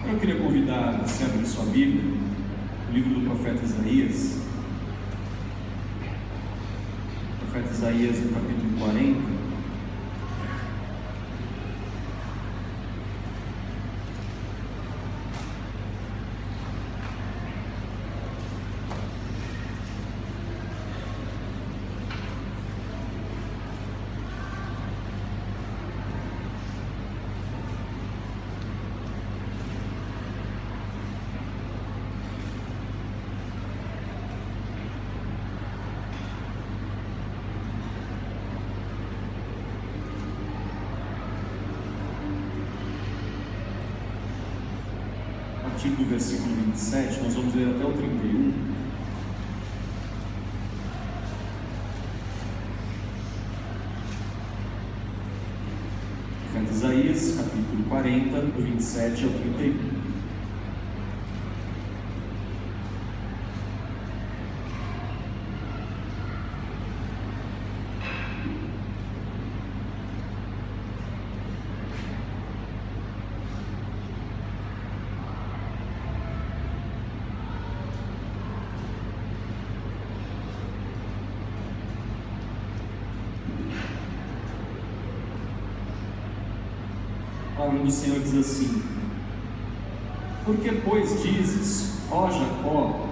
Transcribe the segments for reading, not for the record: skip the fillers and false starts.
Eu queria convidar você a abrir sua Bíblia, o livro do profeta Isaías. O profeta Isaías, no capítulo 40. A partir do versículo 27, nós vamos ler até o 31. Profeta Isaías, capítulo 40, do 27 ao 31. A palavra do Senhor diz assim: Porque, pois, dizes, ó Jacó,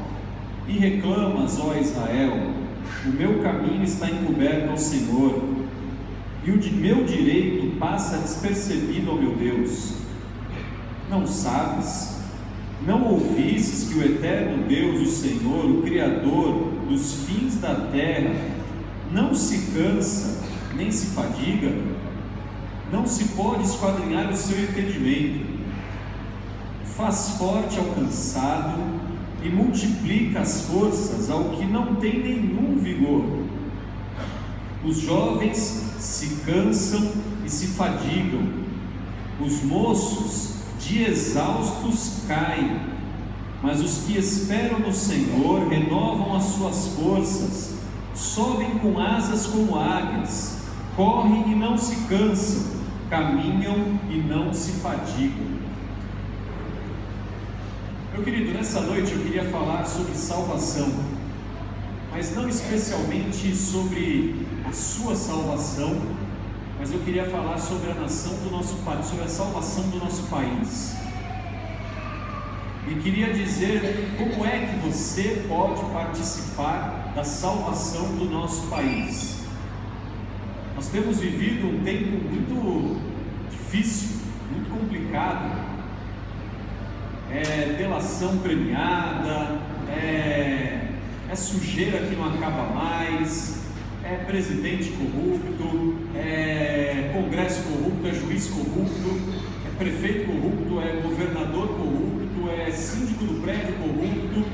e reclamas, ó Israel, o meu caminho está encoberto ao Senhor, e o de meu direito passa despercebido ao meu Deus. Não sabes, não ouvistes que o eterno Deus, o Senhor, o Criador dos fins da terra, não se cansa, nem se fadiga? Não se pode esquadrinhar o seu entendimento. Faz forte ao cansado e multiplica as forças ao que não tem nenhum vigor. Os jovens se cansam e se fadigam, os moços de exaustos caem, mas os que esperam no Senhor renovam as suas forças, sobem com asas como águias, correm e não se cansam, caminham e não se fadigam. Meu querido, nessa noite eu queria falar sobre salvação, mas não especialmente sobre a sua salvação, mas eu queria falar sobre a nação do nosso país, sobre a salvação do nosso país. E queria dizer como é que você pode participar da salvação do nosso país. Nós temos vivido um tempo muito difícil, muito complicado. É delação premiada, é sujeira que não acaba mais, é presidente corrupto, é congresso corrupto, é juiz corrupto, é prefeito corrupto, é governador corrupto, é síndico do prédio corrupto.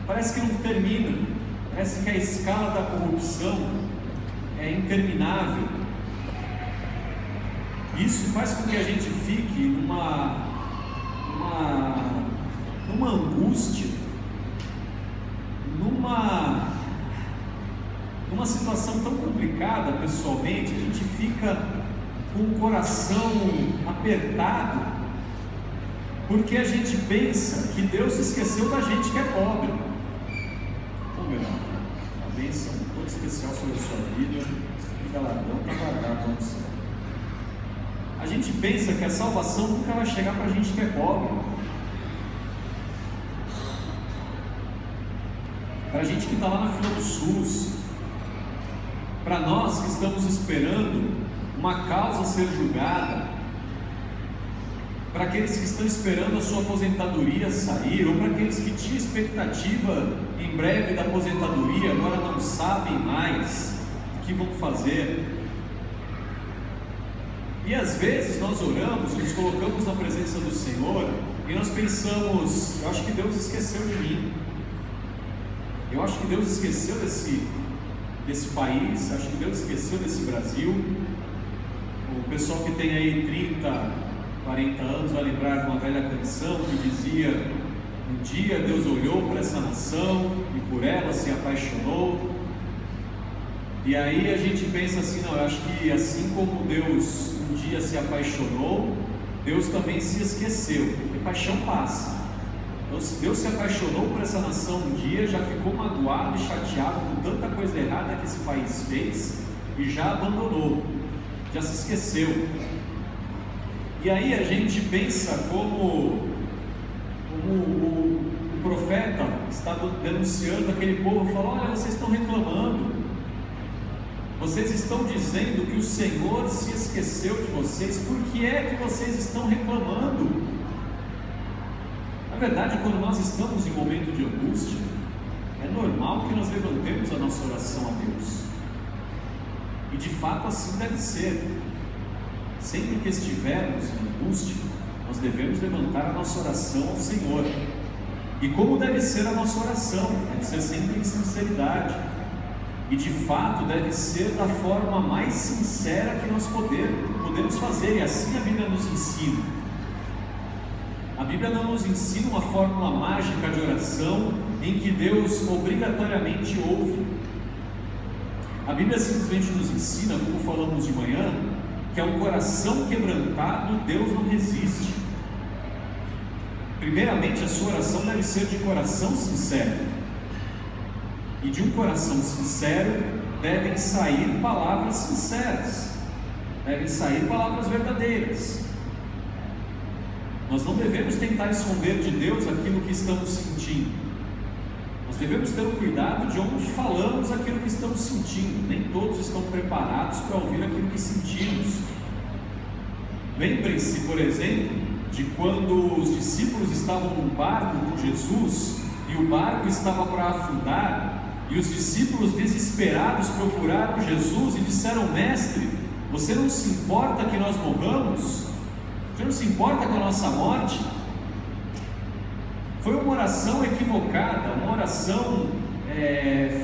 Parece que não termina, parece que a escala da corrupção é interminável. Isso faz com que a gente fique numa angústia, numa situação tão complicada pessoalmente. A gente fica com o coração apertado, porque a gente pensa que Deus esqueceu da gente que é pobre. Meu irmão, a bênção toda especial sobre a sua vida, e galardão está guardado no céu. A gente pensa que a salvação nunca vai chegar para a gente que é pobre, para a gente que está lá na fila do SUS, para nós que estamos esperando uma causa ser julgada, para aqueles que estão esperando a sua aposentadoria sair, ou para aqueles que tinham expectativa em breve da aposentadoria, agora não sabem mais o que vão fazer. E às vezes nós oramos, nos colocamos na presença do Senhor e nós pensamos: eu acho que Deus esqueceu de mim, eu acho que Deus esqueceu desse país, acho que Deus esqueceu desse Brasil. O pessoal que tem aí 30, 40 anos vai lembrar de uma velha canção que dizia: um dia Deus olhou para essa nação e por ela se apaixonou. E aí a gente pensa assim: não, eu acho que assim como Deus um dia se apaixonou, Deus também se esqueceu, porque paixão passa. Então, se Deus se apaixonou por essa nação um dia, já ficou magoado e chateado com tanta coisa errada que esse país fez e já abandonou, já se esqueceu. E aí a gente pensa como o profeta está denunciando aquele povo, fala: olha, vocês estão reclamando, vocês estão dizendo que o Senhor se esqueceu de vocês, por que é que vocês estão reclamando? Na verdade, quando nós estamos em momento de angústia, é normal que nós levantemos a nossa oração a Deus, e de fato assim deve ser. Sempre que estivermos em angústia, nós devemos levantar a nossa oração ao Senhor. E como deve ser a nossa oração? Deve ser sempre em sinceridade, e de fato deve ser da forma mais sincera que nós podemos fazer, e assim a Bíblia nos ensina. A Bíblia não nos ensina uma fórmula mágica de oração em que Deus obrigatoriamente ouve. A Bíblia simplesmente nos ensina, como falamos de manhã, que ao coração quebrantado Deus não resiste. Primeiramente, a sua oração deve ser de coração sincero, e de um coração sincero devem sair palavras sinceras, devem sair palavras verdadeiras. Nós não devemos tentar esconder de Deus aquilo que estamos sentindo. Nós devemos ter o cuidado de onde falamos aquilo que estamos sentindo. Nem todos estão preparados para ouvir aquilo que sentimos. Lembrem-se, por exemplo, de quando os discípulos estavam num barco com Jesus e o barco estava para afundar, e os discípulos desesperados procuraram Jesus e disseram: mestre, você não se importa que nós morramos? Você não se importa com a nossa morte? Foi uma oração equivocada, uma oração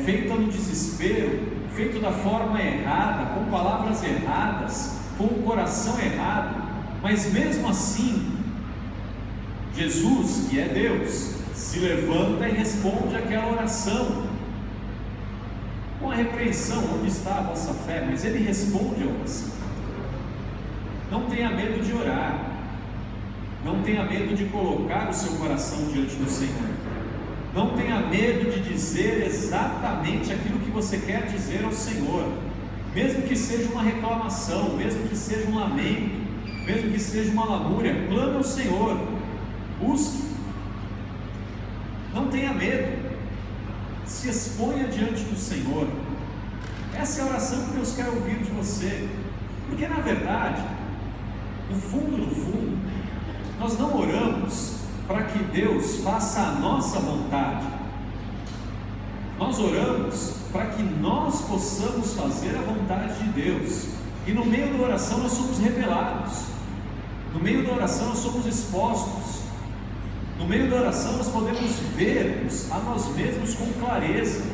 feita no desespero, feita da forma errada, com palavras erradas, com o coração errado. Mas mesmo assim, Jesus, que é Deus, se levanta e responde aquela oração com a repreensão: onde está a vossa fé? Mas Ele responde a oração. Não tenha medo de orar, não tenha medo de colocar o seu coração diante do Senhor, não tenha medo de dizer exatamente aquilo que você quer dizer ao Senhor, mesmo que seja uma reclamação, mesmo que seja um lamento, mesmo que seja uma lamúria. Clame ao Senhor, busque, não tenha medo, se exponha diante do Senhor. Essa é a oração que Deus quer ouvir de você, porque na verdade, no fundo, nós não oramos para que Deus faça a nossa vontade, nós oramos para que nós possamos fazer a vontade de Deus, e no meio da oração nós somos revelados, no meio da oração nós somos expostos, no meio da oração nós podemos ver a nós mesmos com clareza.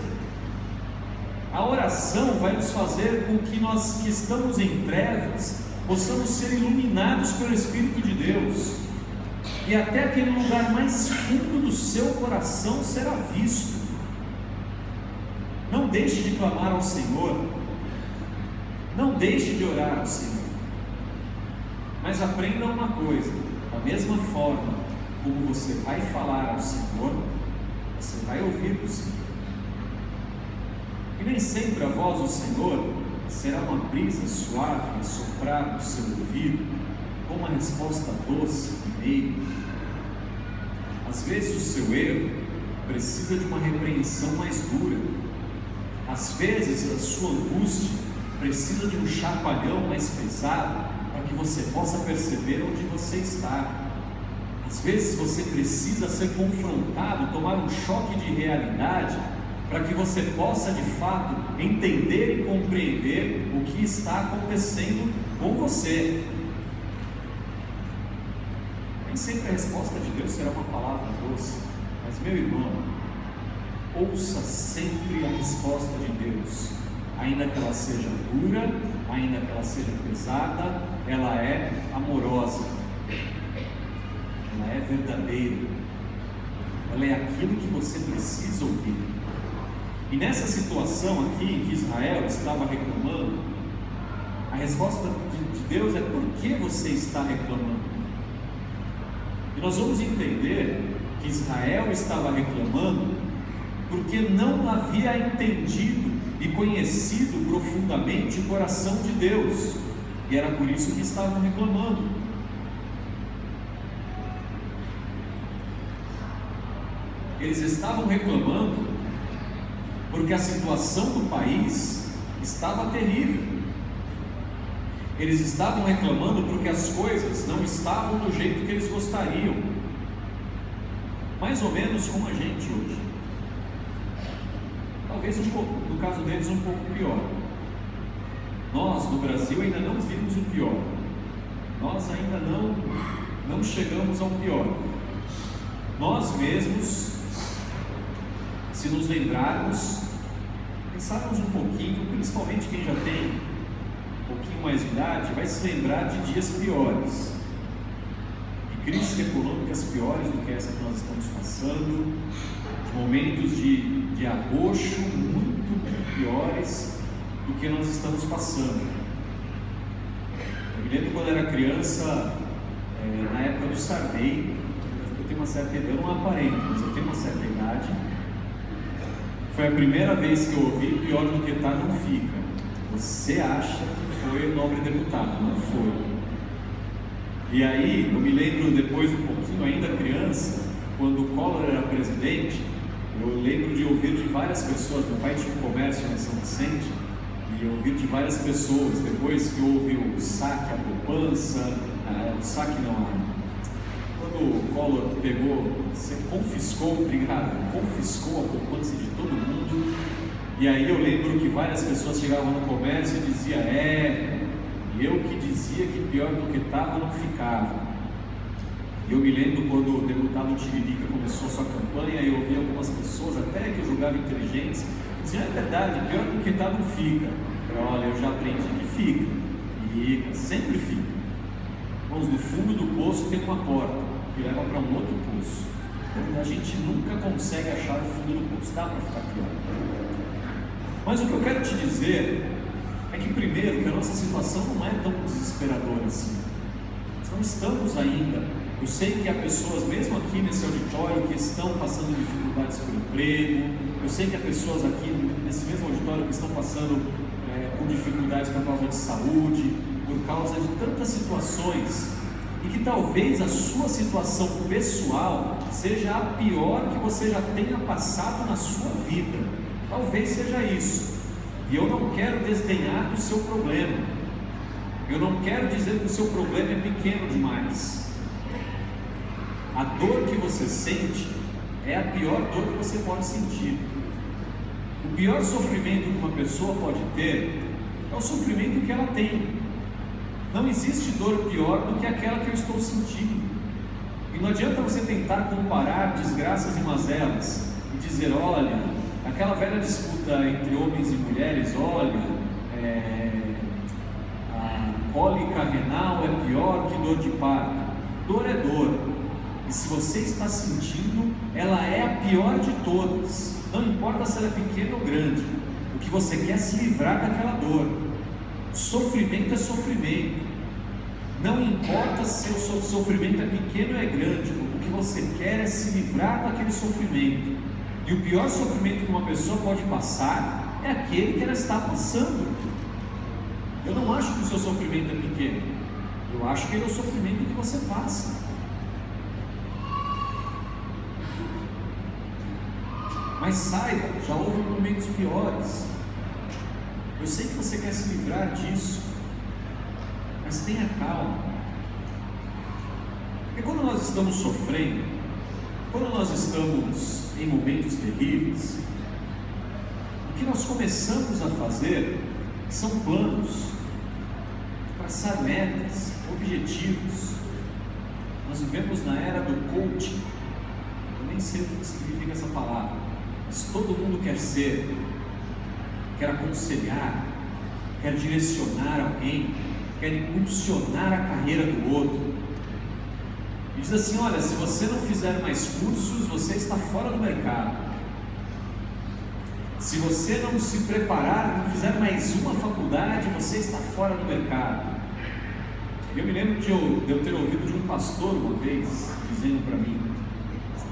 A oração vai nos fazer com que nós que estamos em trevas possamos ser iluminados pelo Espírito de Deus, e até aquele lugar mais fundo do seu coração será visto. Não deixe de clamar ao Senhor, não deixe de orar ao Senhor, mas aprenda uma coisa: da mesma forma como você vai falar ao Senhor, você vai ouvir do Senhor. E nem sempre a voz do Senhor será uma brisa suave a soprar no seu ouvido, com uma resposta doce e meiga. Às vezes o seu erro precisa de uma repreensão mais dura. Às vezes a sua angústia precisa de um chacoalhão mais pesado, para que você possa perceber onde você está. Às vezes você precisa ser confrontado, tomar um choque de realidade, para que você possa de fato entender e compreender o que está acontecendo com você. Nem sempre a resposta de Deus será uma palavra doce, mas meu irmão, ouça sempre a resposta de Deus, ainda que ela seja dura, ainda que ela seja pesada, ela é amorosa, ela é verdadeira, ela é aquilo que você precisa ouvir. E nessa situação aqui em que Israel estava reclamando, a resposta de Deus é: por que você está reclamando? E nós vamos entender que Israel estava reclamando porque não havia entendido e conhecido profundamente o coração de Deus, e era por isso que estavam reclamando. Eles estavam reclamando porque a situação do país estava terrível. Eles estavam reclamando porque as coisas não estavam do jeito que eles gostariam, mais ou menos como a gente hoje. Talvez um pouco, no caso deles um pouco pior. Nós no Brasil ainda não vimos o pior, nós ainda não chegamos ao pior. Nós mesmos, se nos lembrarmos, pensarmos um pouquinho, principalmente quem já tem um pouquinho mais de idade, vai se lembrar de dias piores, de crises econômicas piores do que essa que nós estamos passando, de momentos de arroxo muito piores do que nós estamos passando. Eu me lembro quando era criança, na época do Sarney, eu tenho uma certa idade, eu não aparento, mas eu tenho uma certa idade. Foi a primeira vez que eu ouvi pior do que tá não fica. Você acha que foi o nobre deputado, não foi. E aí, eu me lembro depois, um pouquinho ainda criança, quando o Collor era presidente, eu lembro de ouvir de várias pessoas, meu pai tinha um comércio em São Vicente, e eu ouvi de várias pessoas, depois que houve o saque, a poupança, o saque não, quando o Collor pegou, você confiscou a poupança de todo mundo, e aí eu lembro que várias pessoas chegavam no comércio e diziam, eu que dizia que pior do que estava não ficava. Eu me lembro quando o deputado Tiririca começou sua campanha, eu ouvi algumas pessoas, até que eu julgava inteligentes, diziam, é verdade, pior do que está não fica. Olha, eu já aprendi que fica, sempre fica. Vamos, no fundo do poço tem uma porta, que leva para um outro poço. Então, a gente nunca consegue achar o fundo do poço, dá para ficar pior. Mas o que eu quero te dizer é que, primeiro, que a nossa situação não é tão desesperadora assim. Nós não estamos ainda. Eu sei que há pessoas, mesmo aqui nesse auditório, que estão passando dificuldades por emprego. Eu sei que há pessoas aqui nesse mesmo auditório que estão passando por dificuldades por causa de saúde, por causa de tantas situações, e que talvez a sua situação pessoal seja a pior que você já tenha passado na sua vida. Talvez seja isso. E eu não quero desdenhar do seu problema. Eu não quero dizer que o seu problema é pequeno demais. A dor que você sente é a pior dor que você pode sentir. O pior sofrimento que uma pessoa pode ter é o sofrimento que ela tem. Não existe dor pior do que aquela que eu estou sentindo. E não adianta você tentar comparar desgraças e mazelas e dizer, olha, aquela velha disputa entre homens e mulheres, olha, a cólica renal é pior que dor de parto. Dor é dor. E se você está sentindo, ela é a pior de todas. Não importa se ela é pequena ou grande. O que você quer é se livrar daquela dor. Sofrimento é sofrimento. Não importa se o seu sofrimento é pequeno ou é grande. O que você quer é se livrar daquele sofrimento. E o pior sofrimento que uma pessoa pode passar é aquele que ela está passando. Eu não acho que o seu sofrimento é pequeno. Eu acho que ele é o sofrimento que você passa. Mas saiba, já houve momentos piores. Eu sei que você quer se livrar disso, mas tenha calma. Porque quando nós estamos sofrendo, quando nós estamos em momentos terríveis, o que nós começamos a fazer são planos, traçar metas, objetivos. Nós vivemos na era do coaching. Eu nem sei o que significa essa palavra. Mas todo mundo quer ser, quer aconselhar, quer direcionar alguém, quer impulsionar a carreira do outro. E diz assim, olha, se você não fizer mais cursos, você está fora do mercado. Se você não se preparar, não fizer mais uma faculdade, você está fora do mercado. Eu me lembro de eu ter ouvido de um pastor uma vez, dizendo para mim,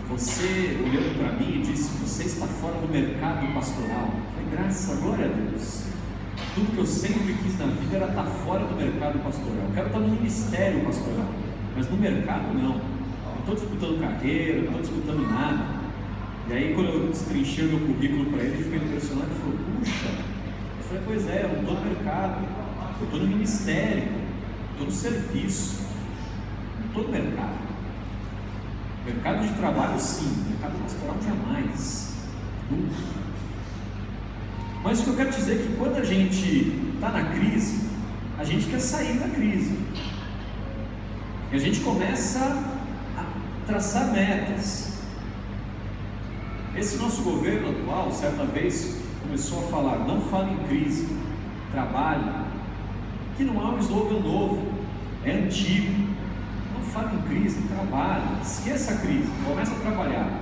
você olhando para mim e disse, você está fora do mercado pastoral. Eu falei, graças a glória a Deus. Tudo que eu sempre quis na vida era estar fora do mercado pastoral. Eu quero estar no ministério pastoral, mas no mercado não. Não estou disputando carreira, não estou disputando nada. E aí quando eu destrinchei o meu currículo para ele, fiquei impressionado e falou, puxa. Eu falei, pois é, eu não estou no mercado, eu estou no ministério, estou no serviço, não estou no mercado. Mercado de trabalho sim, mercado pastoral jamais, nunca. Mas o que eu quero dizer é que quando a gente está na crise, a gente quer sair da crise. E a gente começa a traçar metas. Esse nosso governo atual, certa vez, começou a falar, não fale em crise, trabalhe, que não é um slogan novo, é antigo. Não fale em crise, trabalhe, esqueça a crise, começa a trabalhar.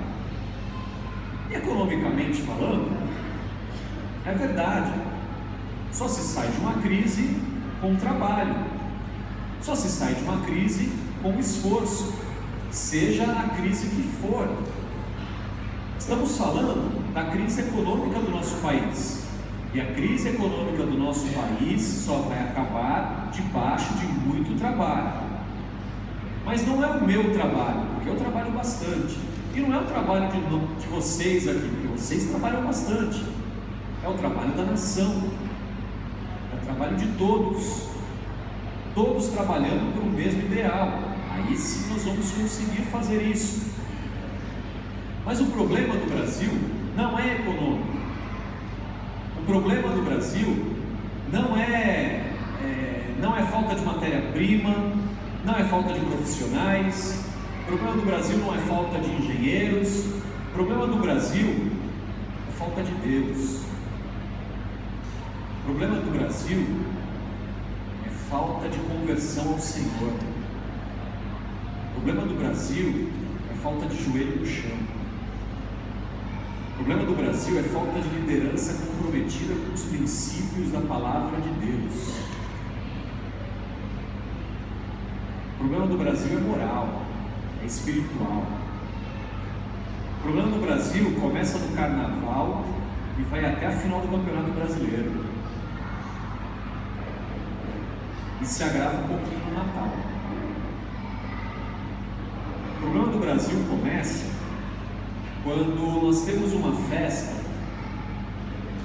E economicamente falando, é verdade, só se sai de uma crise com trabalho, só se sai de uma crise com esforço, seja a crise que for. Estamos falando da crise econômica do nosso país, e a crise econômica do nosso país só vai acabar debaixo de muito trabalho. Mas não é o meu trabalho, porque eu trabalho bastante, e não é o trabalho de vocês aqui, porque vocês trabalham bastante. É o trabalho da nação, é o trabalho de todos, todos trabalhando por um mesmo ideal. Aí sim nós vamos conseguir fazer isso. Mas o problema do Brasil não é econômico. O problema do Brasil não é falta de matéria-prima, não é falta de profissionais. O problema do Brasil não é falta de engenheiros. O problema do Brasil é falta de Deus. O problema do Brasil é falta de conversão ao Senhor. O problema do Brasil é falta de joelho no chão. O problema do Brasil é falta de liderança comprometida com os princípios da palavra de Deus. O problema do Brasil é moral, é espiritual. O problema do Brasil começa no Carnaval e vai até a final do Campeonato Brasileiro. E se agrava um pouquinho no Natal. O problema do Brasil começa quando nós temos uma festa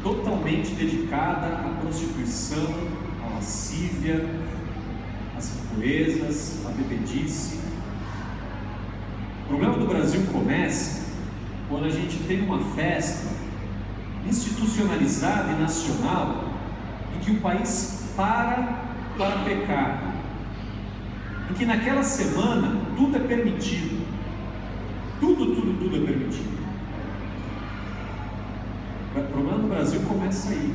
totalmente dedicada à prostituição, à lascívia, às impurezas, à bebedice. O problema do Brasil começa quando a gente tem uma festa institucionalizada e nacional em que o país para pecar, em que naquela semana tudo é permitido, tudo é permitido. O problema do Brasil começa aí,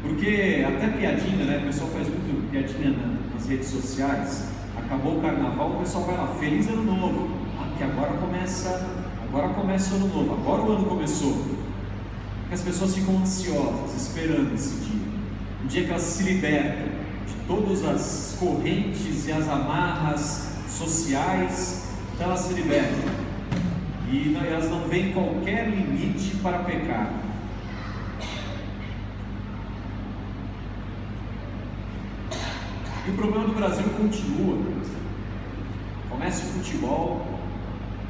porque até piadinha, né? O pessoal faz muito piadinha nas redes sociais. Acabou o carnaval, o pessoal vai lá, feliz ano novo, que agora começa o ano novo, agora o ano começou. Porque as pessoas ficam ansiosas, esperando esse dia, um dia que elas se libertam de todas as correntes e as amarras sociais, então elas se libertam e elas não veem qualquer limite para pecar. E o problema do Brasil continua. Começa o futebol,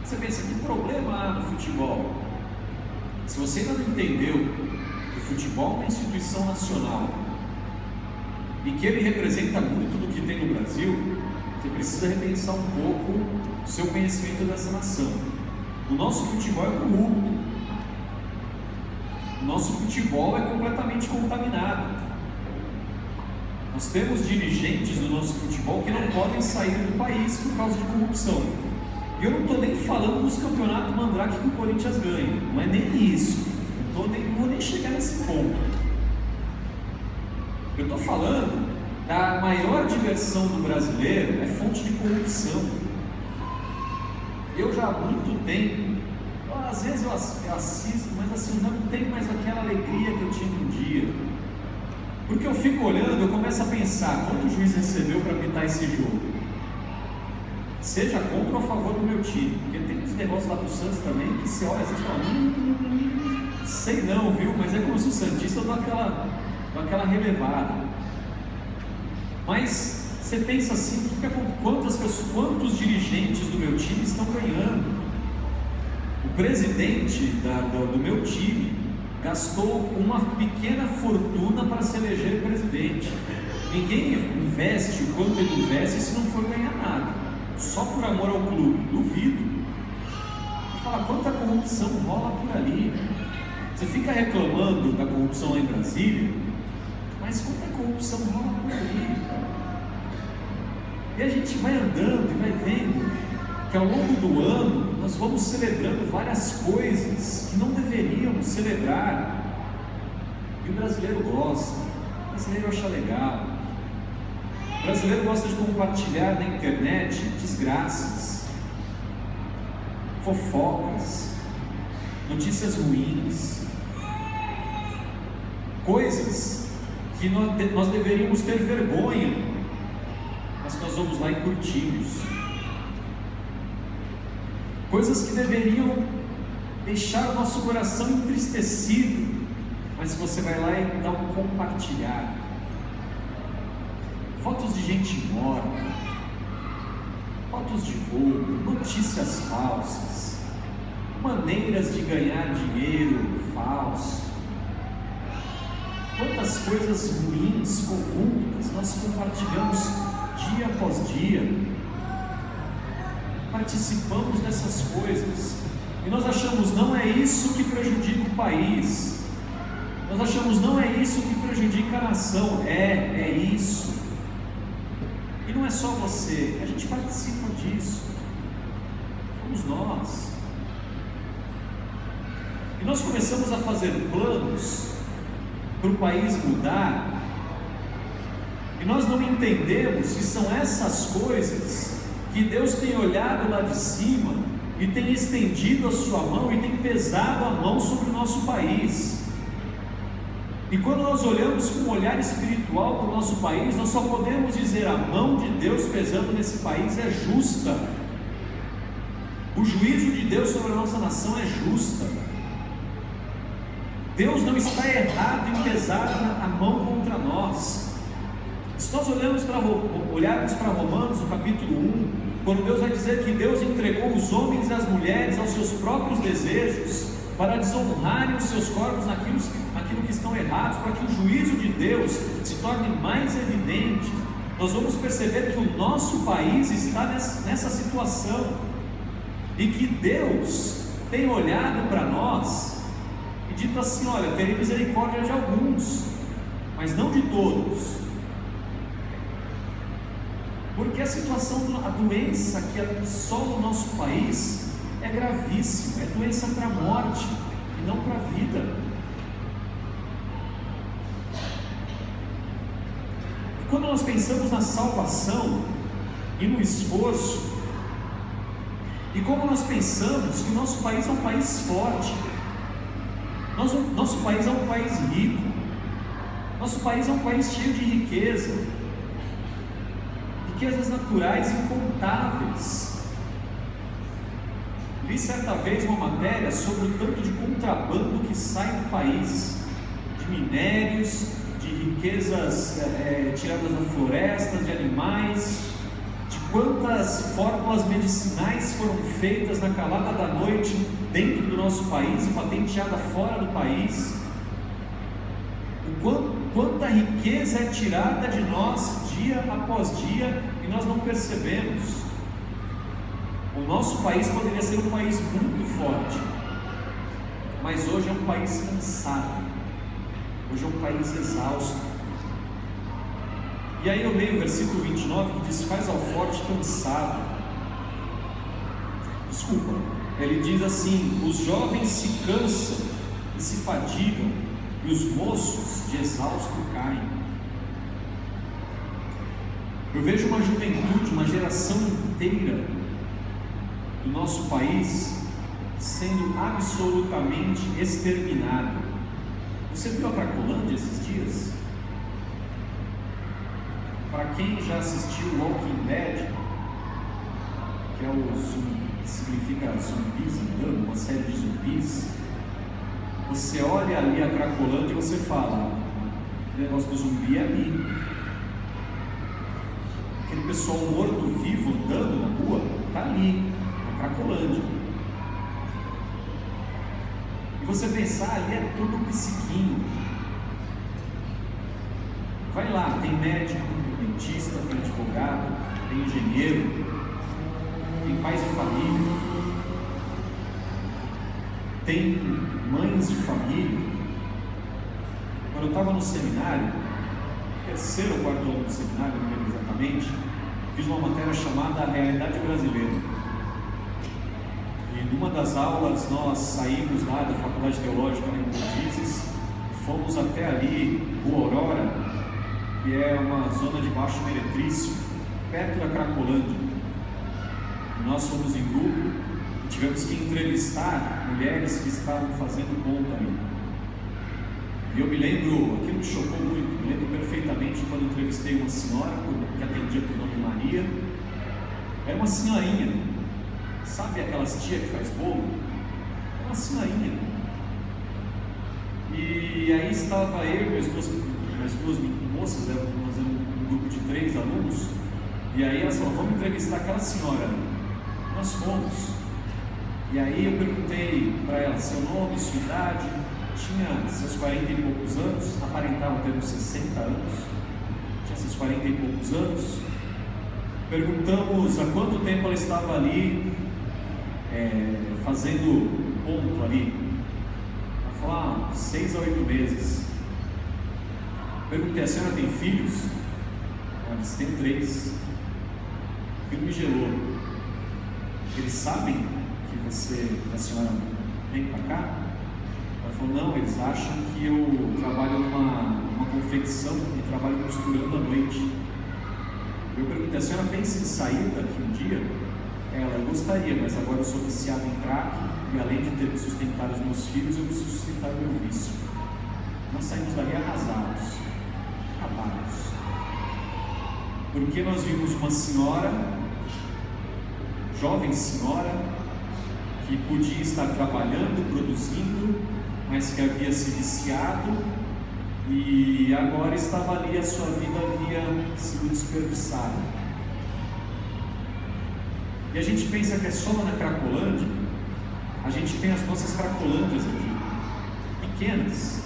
você pensa, que problema há no futebol? Se você ainda não entendeu que o futebol é uma instituição nacional e que ele representa muito do que tem no Brasil, você precisa repensar um pouco o seu conhecimento dessa nação. O nosso futebol é corrupto, o nosso futebol é completamente contaminado. Nós temos dirigentes do nosso futebol que não podem sair do país por causa de corrupção. E eu não estou nem falando dos campeonatos mandrake que o Corinthians ganha, não é nem isso. Eu não vou nem chegar nesse ponto. Eu estou falando da maior diversão do brasileiro, é fonte de corrupção. Eu já há muito tempo, às vezes eu assisto, mas assim, não tenho mais aquela alegria que eu tive um dia. Porque eu fico olhando, eu começo a pensar, quanto o juiz recebeu para apitar esse jogo? Seja contra ou a favor do meu time, porque tem uns negócios lá do Santos também, que você olha assim e fala, sei não, viu, mas é como se o Santista dá aquela relevada. Mas você pensa assim, quantos dirigentes do meu time estão ganhando? O presidente do meu time gastou uma pequena fortuna para se eleger presidente. Ninguém investe o quanto ele investe se não for ganhar nada, só por amor ao clube. Duvido. Fala, quanta corrupção rola por ali. Você fica reclamando da corrupção lá em Brasília, mas quanta corrupção rola por ali. E a gente vai andando e vai vendo que ao longo do ano nós vamos celebrando várias coisas que não deveríamos celebrar. E o brasileiro gosta, o brasileiro acha legal. O brasileiro gosta de compartilhar na internet desgraças, fofocas, notícias ruins, coisas que nós deveríamos ter vergonha, mas que nós vamos lá e curtimos. Coisas que deveriam deixar o nosso coração entristecido, mas você vai lá e dá um compartilhar. Fotos de gente morta, fotos de roubo, notícias falsas, maneiras de ganhar dinheiro falso. Quantas coisas ruins, corruptas nós compartilhamos dia após dia. Participamos dessas coisas e nós achamos, não é isso que prejudica o país, nós achamos, não é isso que prejudica a nação. É isso. E não é só você, a gente participa disso, somos nós. E nós começamos a fazer planos para o país mudar, e nós não entendemos que são essas coisas que Deus tem olhado lá de cima e tem estendido a sua mão e tem pesado a mão sobre o nosso país. E quando nós olhamos com um olhar espiritual para o nosso país, nós só podemos dizer: a mão de Deus pesando nesse país é justa. O juízo de Deus sobre a nossa nação é justa. Deus não está errado em pesar a mão contra nós. Se nós olharmos para Romanos, no capítulo 1, quando Deus vai dizer que Deus entregou os homens e as mulheres aos seus próprios desejos, para desonrarem os seus corpos naquilo que estão errados, para que o juízo de Deus se torne mais evidente, nós vamos perceber que o nosso país está nessa situação, e que Deus tem olhado para nós e dito assim: olha, terei misericórdia de alguns, mas não de todos. Porque a situação, a doença que assola o nosso país é gravíssima, é doença para a morte e não para a vida. E quando nós pensamos na salvação e no esforço, e como nós pensamos que o nosso país é um país forte, nosso país é um país rico, nosso país é um país cheio de riquezas naturais incontáveis. Li certa vez uma matéria sobre o tanto de contrabando que sai do país, de minérios, de riquezas tiradas da floresta, de animais, de quantas fórmulas medicinais foram feitas na calada da noite dentro do nosso país e patenteada fora do país. Quanta riqueza é tirada de nós dia após dia e nós não percebemos. O nosso país poderia ser um país muito forte, mas hoje é um país cansado, hoje é um país exausto. E aí eu leio o versículo 29 que diz: faz ao forte cansado. Desculpa, ele diz assim: os jovens se cansam e se fadigam, e os moços de exausto caem. Eu vejo uma juventude, uma geração inteira do nosso país sendo absolutamente exterminada. Você viu a Cracolândia esses dias? Para quem já assistiu Walking Dead, que é o zumbi, significa zumbis andando, uma série de zumbis, você olha ali a Cracolândia e você fala, o negócio do zumbi é ali. Aquele pessoal morto-vivo andando na rua, está ali, na Cracolândia. E você pensar, ali é tudo psiquinho. Vai lá, tem médico, tem dentista, tem advogado, tem engenheiro, tem pais de família, tem mães de família. Quando eu estava no seminário, terceiro ou quarto ano do seminário, não lembro exatamente, fiz uma matéria chamada A Realidade Brasileira. E numa das aulas nós saímos lá da Faculdade Teológica em Perdizes, fomos até ali, Rua Aurora, que é uma zona de baixo meretrício, perto da Cracolândia. E nós fomos em grupo e tivemos que entrevistar mulheres que estavam fazendo conta ali. E eu me lembro, aquilo me chocou muito, me lembro perfeitamente quando entrevistei uma senhora que atendia por nome Maria. Era uma senhorinha, sabe aquelas tias que faz bolo? Era uma senhorinha. E aí estava eu e as duas moças, nós éramos um grupo de 3 alunos, e aí elas falaram, vamos entrevistar aquela senhora ali. Nós fomos. E aí eu perguntei para ela seu nome, sua idade. Tinha seus 40 e poucos anos, aparentava ter uns 60 anos, tinha seus 40 e poucos anos. Perguntamos há quanto tempo ela estava ali, fazendo ponto ali. Ela falou, 6 a 8 meses. Perguntei, a senhora tem filhos? Ela disse, tem 3. O filho me gelou. Eles sabem que a senhora vem para cá? Ela falou, não, eles acham que eu trabalho numa confecção e trabalho costurando à noite. Eu perguntei, a senhora pensa em sair daqui um dia? Ela, eu gostaria, mas agora eu sou viciado em crack e além de ter que sustentar os meus filhos, eu preciso sustentar o meu vício. Nós saímos dali arrasados, acabados. Porque nós vimos uma senhora, jovem senhora, que podia estar trabalhando, produzindo, mas que havia se viciado e agora estava ali, a sua vida havia sido desperdiçada. E a gente pensa que é só na Cracolândia. A gente tem as nossas Cracolândias aqui, pequenas,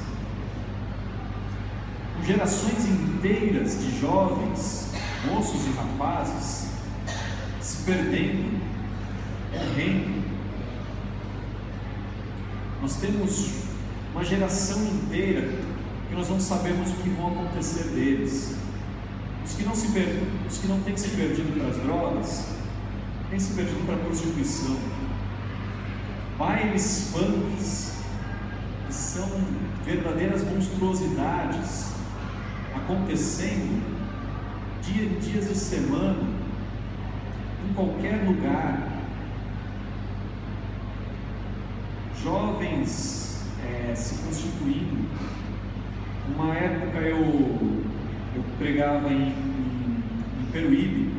com gerações inteiras de jovens, moços e rapazes se perdendo, morrendo. Nós temos uma geração inteira que nós não sabemos o que vão acontecer deles. Os que não têm se perdido para as drogas, têm se perdido para a prostituição. Bailes funks, que são verdadeiras monstruosidades, acontecendo dias de semana, em qualquer lugar. Jovens se constituindo. Uma época eu pregava em Peruíbe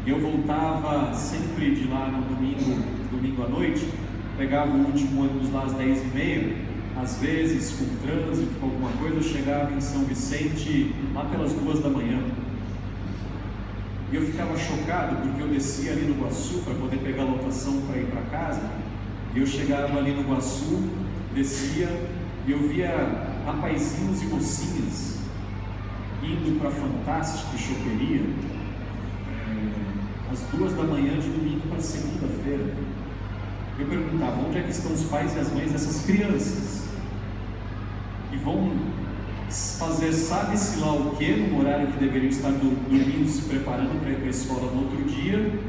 e eu voltava sempre de lá no domingo à noite, pegava o último ônibus lá às 10h30, às vezes com trânsito, com alguma coisa, eu chegava em São Vicente lá pelas 2 da manhã. E eu ficava chocado porque eu descia ali no Guaçu para poder pegar a lotação para ir para casa, e eu chegava ali no Guaçu, descia e eu via rapazinhos e mocinhas indo para Fantástica e Choperia às 2 da manhã de domingo para segunda-feira. Eu perguntava, onde é que estão os pais e as mães dessas crianças? E vão fazer sabe-se lá o que no horário que deveriam estar dormindo, se preparando para ir para a escola no outro dia,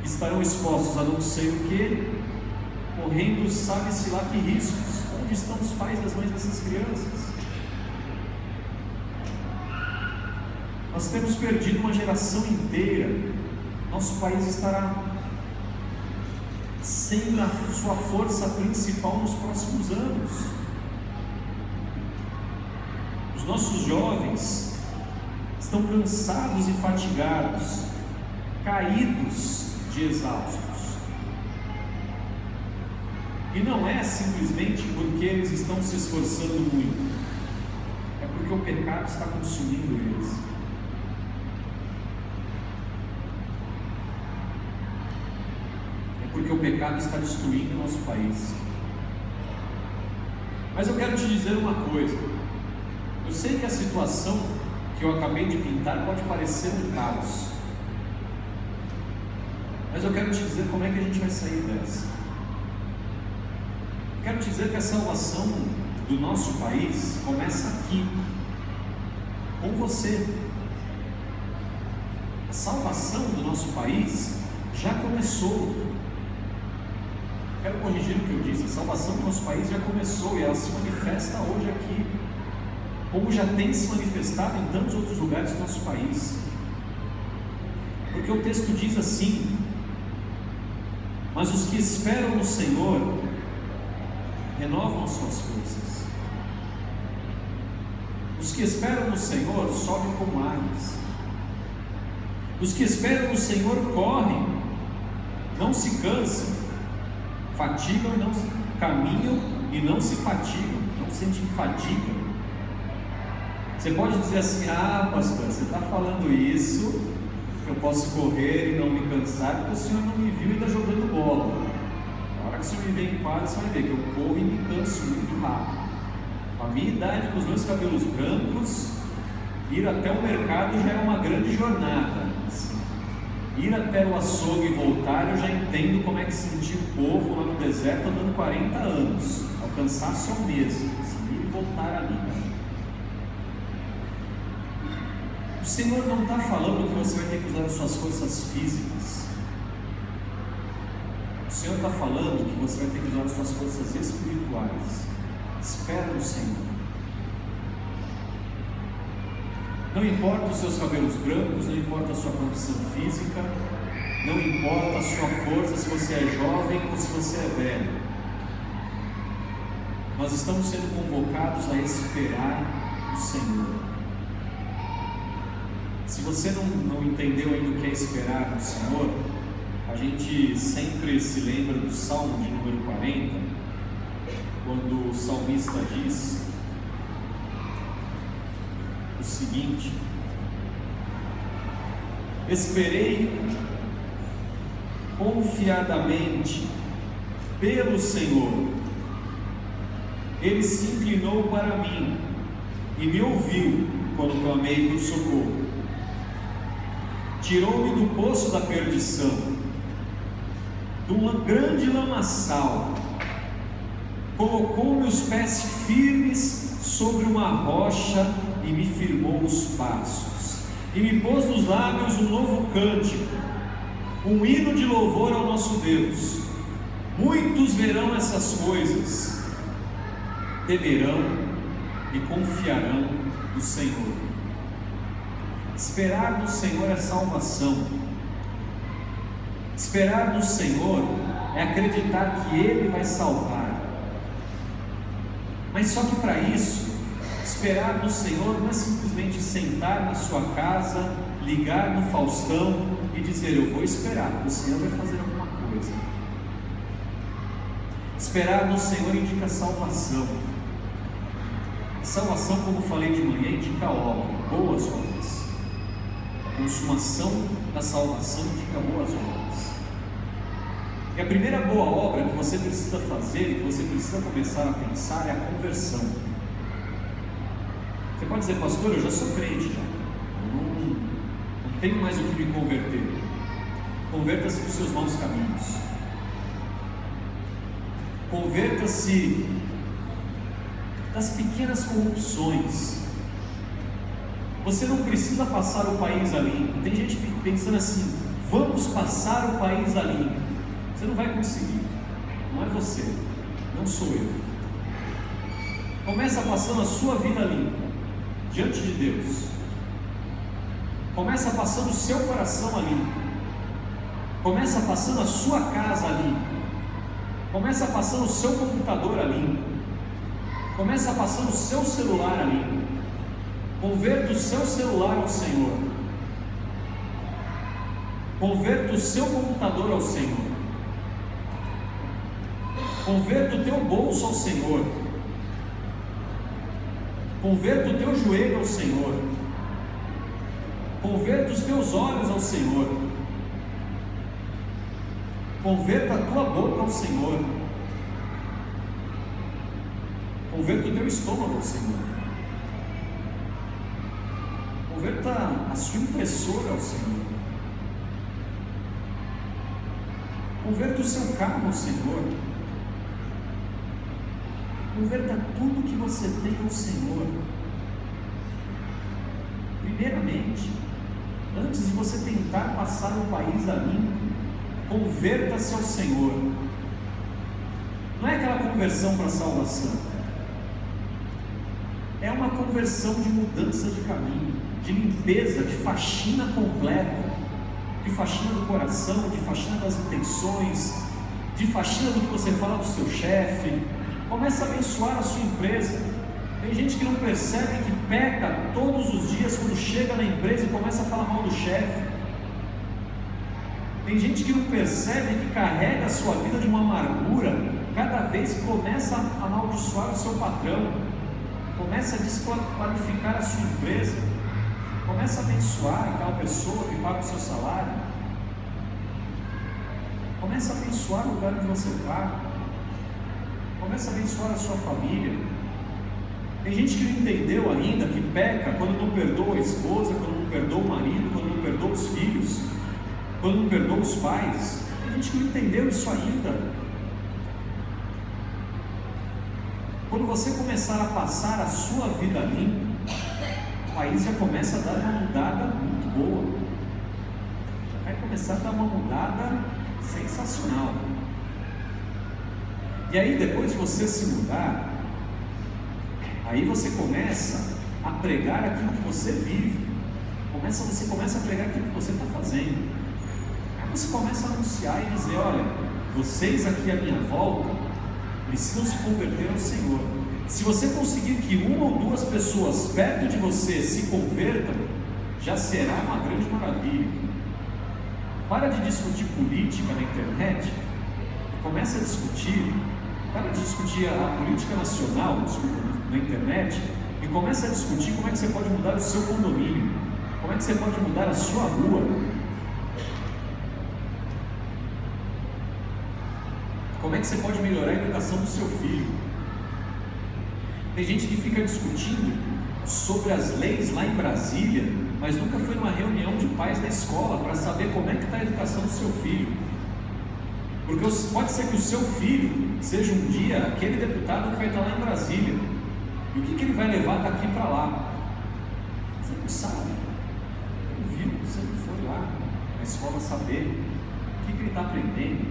estarão expostos a não sei o que, correndo sabe-se lá que riscos. Onde estão os pais e as mães dessas crianças? Nós temos perdido uma geração inteira. Nosso país estará sem a sua força principal nos próximos anos. Os nossos jovens estão cansados e fatigados, caídos de exaustos. E não é simplesmente porque eles estão se esforçando muito, é porque o pecado está consumindo eles. É porque o pecado está destruindo o nosso país. Mas eu quero te dizer uma coisa. Eu sei que a situação que eu acabei de pintar pode parecer um caos, mas eu quero te dizer como é que a gente vai sair dessa. Eu quero te dizer que a salvação do nosso país começa aqui, com você. A salvação do nosso país já começou. Quero corrigir o que eu disse. A salvação do nosso país já começou e ela se manifesta hoje aqui, como já tem se manifestado em tantos outros lugares do nosso país. Porque o texto diz assim: mas os que esperam no Senhor renovam as suas forças. Os que esperam no Senhor sobem como águias. Os que esperam no Senhor correm, não se cansam, fatigam e não se caminham e não se fatigam, não sentem fadiga. Você pode dizer assim: ah, pastor, você está falando isso, eu posso correr e não me cansar, porque o senhor não me viu ainda jogando bola. Na hora que o senhor me vê em quadra, você vai ver que eu corro e me canso muito rápido. Com a minha idade, com os meus cabelos brancos, ir até o mercado já é uma grande jornada. Ir até o açougue e voltar, eu já entendo como é que sentir o povo lá no deserto andando 40 anos. Alcançar só o mesmo, ir e voltar ali. O Senhor não está falando que você vai ter que usar as suas forças físicas. O Senhor está falando que você vai ter que usar as suas forças espirituais. Espera no Senhor. Não importa os seus cabelos brancos, não importa a sua condição física, não importa a sua força, se você é jovem ou se você é velho. Nós estamos sendo convocados a esperar o Senhor. Se você não entendeu ainda o que é esperar no Senhor, a gente sempre se lembra do Salmo de número 40, quando o salmista diz o seguinte: esperei confiadamente pelo Senhor, Ele se inclinou para mim e me ouviu quando clamei por socorro. Tirou-me do poço da perdição, de um grande lamaçal, colocou meus pés firmes sobre uma rocha e me firmou os passos, e me pôs nos lábios um novo cântico, um hino de louvor ao nosso Deus. Muitos verão essas coisas, temerão e confiarão no Senhor. Esperar no Senhor é salvação. Esperar no Senhor é acreditar que Ele vai salvar. Mas só que para isso, esperar no Senhor não é simplesmente sentar na sua casa, ligar no Faustão e dizer: eu vou esperar, o Senhor vai fazer alguma coisa. Esperar no Senhor indica salvação. Salvação, como falei de manhã, indica obra, boas obras. A consumação da salvação indica boas obras. E a primeira boa obra que você precisa fazer e que você precisa começar a pensar é a conversão. Você pode dizer: pastor, eu já sou crente, eu não tenho mais o que me converter. Converta-se para os seus maus caminhos. Converta-se das pequenas corrupções. Você não precisa passar o país a limpo. Tem gente pensando assim: vamos passar o país a limpo. Você não vai conseguir. Não é você, não sou eu. Começa passando a sua vida limpa diante de Deus. Começa passando o seu coração a limpo. Começa passando a sua casa a limpo. Começa passando o seu computador a limpo. Começa passando o seu celular a limpo. Converta o seu celular ao Senhor. Converta o seu computador ao Senhor. Converta o teu bolso ao Senhor. Converta o teu joelho ao Senhor. Converta os teus olhos ao Senhor. Converta a tua boca ao Senhor. Converta o teu estômago ao Senhor. Converta a sua impressora ao Senhor. Converta o seu carro ao Senhor. Converta tudo que você tem ao Senhor. Primeiramente, antes de você tentar passar um país a limpo, converta-se ao Senhor. Não é aquela conversão para salvação. É uma conversão de mudança de caminho, de limpeza, de faxina completa, de faxina do coração, de faxina das intenções, de faxina do que você fala do seu chefe. Começa a abençoar a sua empresa. Tem gente que não percebe que peca todos os dias quando chega na empresa e começa a falar mal do chefe. Tem gente que não percebe que carrega a sua vida de uma amargura cada vez que começa a amaldiçoar o seu patrão, começa a desqualificar a sua empresa, começa a abençoar aquela pessoa que paga o seu salário, começa a abençoar o lugar onde você está, começa a abençoar a sua família. Tem gente que não entendeu ainda que peca quando não perdoa a esposa, quando não perdoa o marido, quando não perdoa os filhos, quando não perdoa os pais. Tem gente que não entendeu isso ainda. Quando você começar a passar a sua vida limpa, o país já começa a dar uma mudada muito boa. Já vai começar a dar uma mudada sensacional. E aí, depois de você se mudar, aí você começa a pregar aquilo que você vive. Você começa a pregar aquilo que você está fazendo. Aí você começa a anunciar e dizer: olha, vocês aqui à minha volta precisam se converter ao Senhor. Se você conseguir que uma ou duas pessoas perto de você se convertam, já será uma grande maravilha. Para de discutir política na internet, começa a discutir. Para de discutir a política nacional na internet e começa a discutir como é que você pode mudar o seu condomínio, como é que você pode mudar a sua rua, como é que você pode melhorar a educação do seu filho. Tem gente que fica discutindo sobre as leis lá em Brasília, mas nunca foi numa reunião de pais da escola para saber como é que está a educação do seu filho. Porque pode ser que o seu filho seja um dia aquele deputado que vai estar lá em Brasília. E o que ele vai levar daqui para lá? Você não sabe. Não viu, você não foi lá na escola saber o que ele está aprendendo.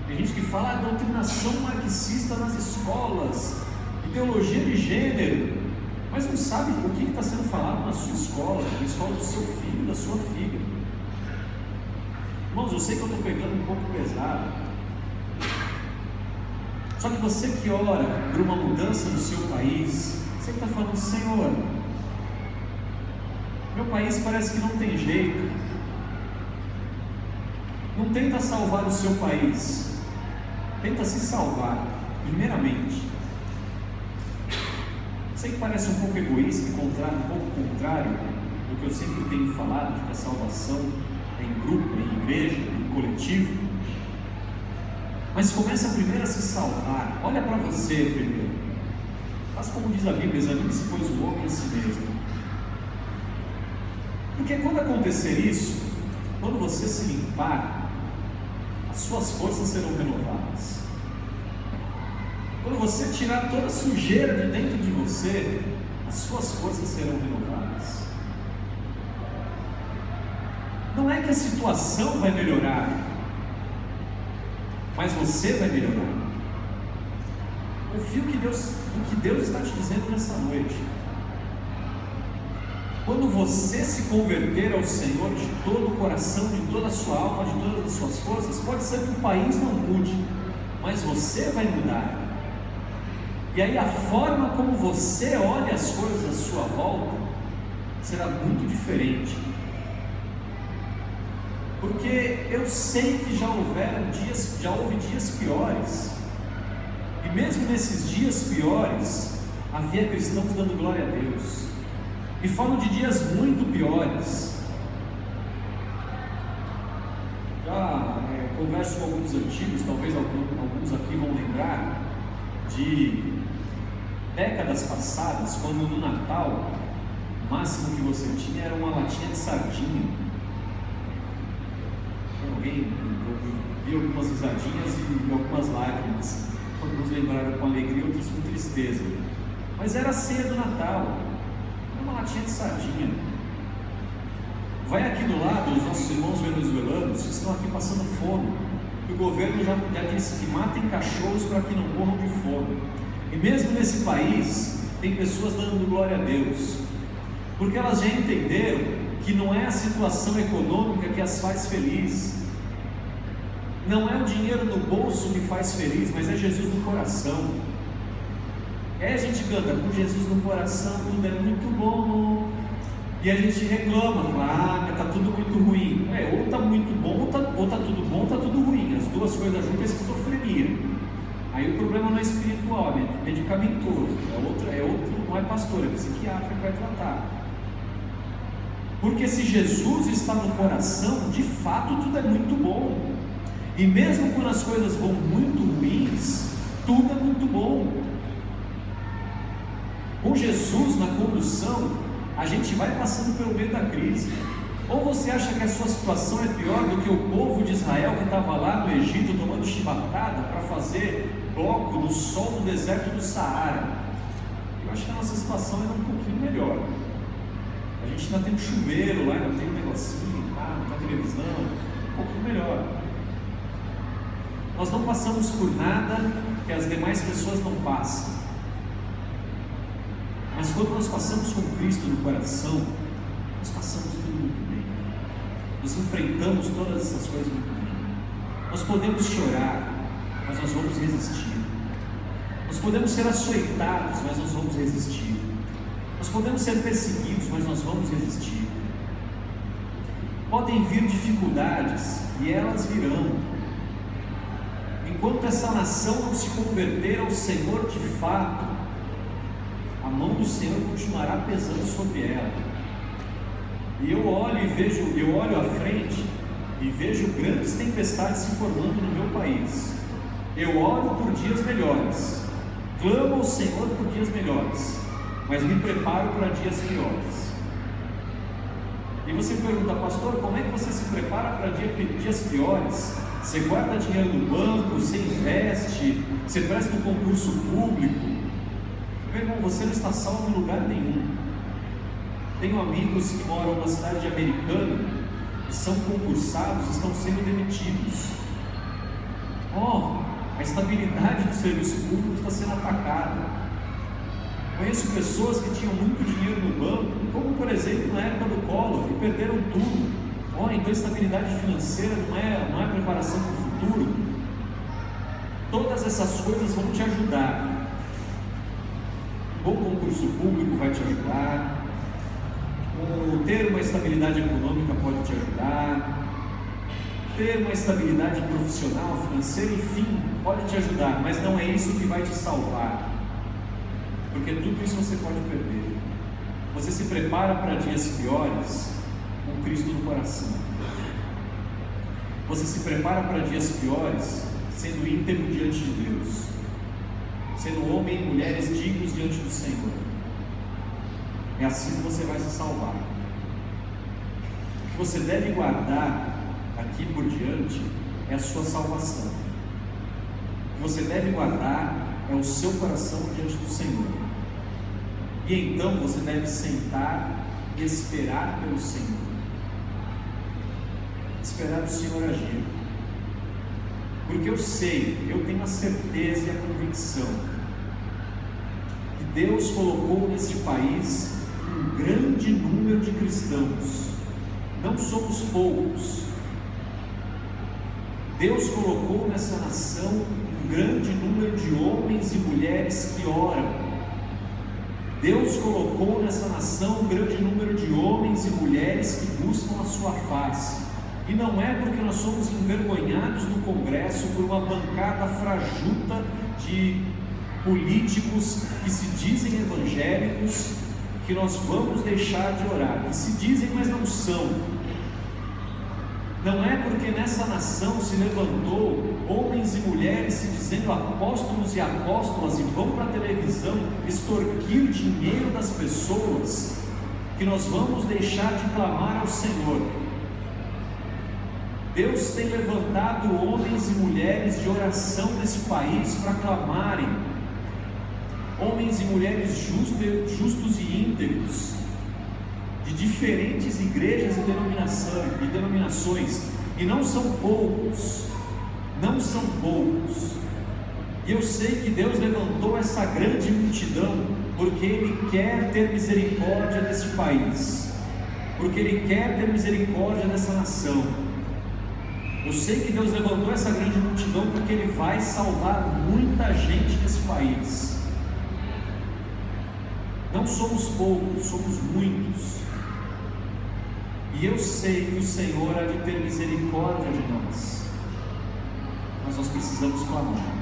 Tem gente que fala doutrinação marxista nas escolas, ideologia de gênero, mas não sabe o que está sendo falado na sua escola, na escola do seu filho, da sua filha. Irmãos, eu sei que eu estou pegando um pouco pesado, só que você que ora por uma mudança no seu país, você que está falando: Senhor, meu país parece que não tem jeito. Não tenta salvar o seu país, tenta se salvar primeiramente. Sei que parece um pouco egoísta e um pouco contrário do que eu sempre tenho falado, de que a salvação é em grupo, em igreja, em coletivo. Mas começa primeiro a se salvar. Olha para você primeiro. Faz como diz a Bíblia: examine-se, pois, o homem a si mesmo. Porque quando acontecer isso, quando você se limpar, as suas forças serão renovadas. Quando você tirar toda a sujeira de dentro de você, as suas forças serão renovadas. Não é que a situação vai melhorar, mas você vai melhorar. Confie no que Deus está te dizendo nessa noite. Quando você se converter ao Senhor de todo o coração, de toda a sua alma, de todas as suas forças, pode ser que o país não mude, mas você vai mudar. E aí a forma como você olha as coisas à sua volta será muito diferente. Porque eu sei que já houve dias piores, e mesmo nesses dias piores, havia cristãos dando glória a Deus. E falo de dias muito piores. Já converso com alguns antigos, talvez alguns aqui vão lembrar, de décadas passadas, quando no Natal, o máximo que você tinha era uma latinha de sardinha. Alguém, eu vi algumas risadinhas e algumas lágrimas, alguns lembraram com alegria, outros com tristeza, mas era a ceia do Natal, era uma latinha de sardinha. Vai aqui do lado os nossos irmãos venezuelanos que estão aqui passando fome, que o governo já disse que matem cachorros para que não morram de fome, e mesmo nesse país tem pessoas dando glória a Deus, porque elas já entenderam que não é a situação econômica que as faz felizes, não é o dinheiro no bolso que faz feliz, mas é Jesus no coração. A gente canta, com Jesus no coração tudo é muito bom, e a gente reclama, fala, está tudo muito ruim. Ou está muito bom, ou tá tudo bom, ou está tudo ruim, as duas coisas juntas é esquizofrenia. Aí o problema não é espiritual, é medicamentoso, é outro, não é pastor, é psiquiatra que vai tratar. Porque se Jesus está no coração, de fato tudo é muito bom. E mesmo quando as coisas vão muito ruins, tudo é muito bom. Com Jesus na condução, a gente vai passando pelo meio da crise. Ou você acha que a sua situação é pior do que o povo de Israel que estava lá no Egito tomando chibatada para fazer bloco no sol do deserto do Saara? Eu acho que a nossa situação era um pouquinho melhor. A gente ainda tem um chuveiro lá, ainda tem um negocinho, não tem televisão, um pouquinho melhor. Nós não passamos por nada que as demais pessoas não passam. Mas quando nós passamos com Cristo no coração, nós passamos tudo muito bem. Nós enfrentamos todas essas coisas muito bem. Nós podemos chorar, mas nós vamos resistir. Nós podemos ser açoitados, mas nós vamos resistir. Nós podemos ser perseguidos, mas nós vamos resistir. Podem vir dificuldades, e elas virão. Enquanto essa nação não se converter ao Senhor de fato, a mão do Senhor continuará pesando sobre ela. E eu olho à frente e vejo grandes tempestades se formando no meu país. Eu oro por dias melhores, clamo ao Senhor por dias melhores, mas me preparo para dias piores. E você pergunta, pastor, como é que você se prepara para dias piores? Você guarda dinheiro no banco, você investe, você presta um concurso público? Meu irmão, você não está salvo em lugar nenhum. Tenho amigos que moram numa cidade americana, que são concursados, estão sendo demitidos. A estabilidade do serviço público está sendo atacada. Conheço pessoas que tinham muito dinheiro no banco, como por exemplo na época do Collor, e perderam tudo. Então a estabilidade financeira não é preparação para o futuro. Todas essas coisas vão te ajudar. Um bom concurso público vai te ajudar. Ter uma estabilidade econômica pode te ajudar. Ter uma estabilidade profissional, financeira, enfim, pode te ajudar, mas não é isso que vai te salvar. Porque tudo isso você pode perder. Você se prepara para dias piores com Cristo no coração. Você se prepara para dias piores sendo íntegro diante de Deus, sendo homem e mulheres dignos diante do Senhor. É assim que você vai se salvar. O que você deve guardar aqui por diante é a sua salvação. O que você deve guardar é o seu coração diante do Senhor. E então você deve sentar e esperar pelo Senhor. Esperar o Senhor agir. Porque eu tenho a certeza e a convicção que Deus colocou nesse país um grande número de cristãos. Não somos poucos. Deus colocou nessa nação um grande número de homens e mulheres que oram. Deus colocou nessa nação um grande número de homens e mulheres que buscam a sua face. E não é porque nós somos envergonhados no Congresso por uma bancada frajuta de políticos que se dizem evangélicos, que nós vamos deixar de orar, que se dizem, mas não são. Não é porque nessa nação se levantou homens e mulheres se dizendo apóstolos e apóstolas e vão para a televisão extorquir dinheiro das pessoas, que nós vamos deixar de clamar ao Senhor. Deus tem levantado homens e mulheres de oração nesse país para clamarem, homens e mulheres justos e íntegros, de diferentes igrejas e denominações, e não são poucos, e eu sei que Deus levantou essa grande multidão, porque Ele quer ter misericórdia desse país, porque Ele quer ter misericórdia dessa nação. Eu sei que Deus levantou essa grande multidão, porque Ele vai salvar muita gente nesse país. Não somos poucos, somos muitos. E eu sei que o Senhor há de ter misericórdia de nós, mas nós precisamos clamar,